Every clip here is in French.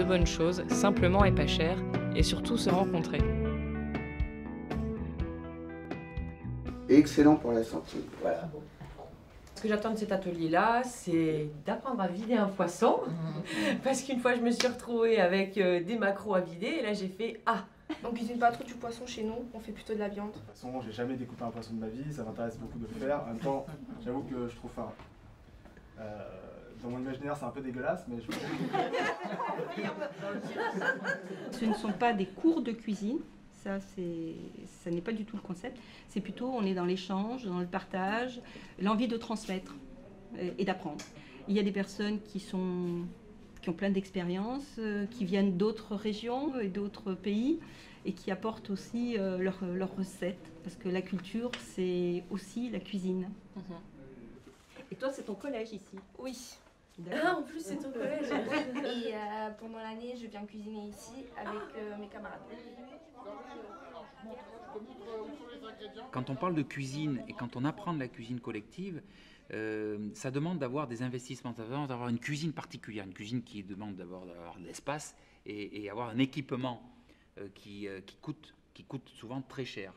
bonnes choses, simplement et pas cher, et surtout se rencontrer. Et excellent pour la santé. Voilà. Ce que j'attends de cet atelier-là, c'est d'apprendre à vider un poisson. Parce qu'une fois, je me suis retrouvée avec des maquereaux à vider, et là, j'ai fait « Ah !» On cuisine pas trop du poisson chez nous, on fait plutôt de la viande. De toute façon, j'ai jamais découpé un poisson de ma vie, ça m'intéresse beaucoup de le faire. En même temps, j'avoue que je trouve ça... dans mon imaginaire, c'est un peu dégueulasse, mais je Ce ne sont pas des cours de cuisine, ça n'est pas du tout le concept. C'est plutôt, on est dans l'échange, dans le partage, l'envie de transmettre et d'apprendre. Il y a des personnes qui ont plein d'expériences, qui viennent d'autres régions et d'autres pays et qui apportent aussi leurs recettes. Parce que la culture, c'est aussi la cuisine. Et toi, c'est ton collège ici? Oui. Ah, en plus, c'est ton collège. Et pendant l'année, je viens cuisiner ici avec mes camarades. Quand on parle de cuisine et quand on apprend de la cuisine collective, ça demande d'avoir des investissements, ça demande d'avoir une cuisine particulière, une cuisine qui demande d'avoir de l'espace et avoir un équipement qui coûte souvent très cher.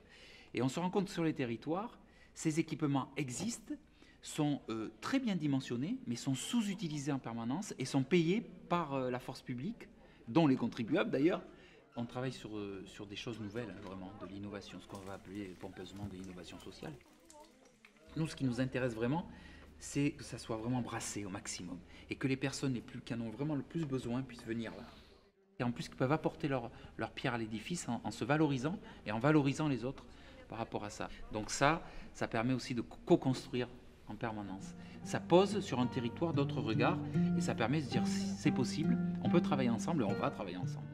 Et on se rend compte que sur les territoires, ces équipements existent, sont très bien dimensionnés, mais sont sous-utilisés en permanence et sont payés par la force publique, dont les contribuables d'ailleurs. On travaille sur des choses nouvelles, hein, vraiment, de l'innovation, ce qu'on va appeler pompeusement de l'innovation sociale. Nous, ce qui nous intéresse vraiment, c'est que ça soit vraiment brassé au maximum et que les personnes qui en ont vraiment le plus besoin puissent venir là. Et en plus, qu'ils peuvent apporter leur pierre à l'édifice en se valorisant et en valorisant les autres par rapport à ça. Donc ça permet aussi de co-construire en permanence. Ça pose sur un territoire d'autres regards et ça permet de se dire c'est possible, on peut travailler ensemble et on va travailler ensemble.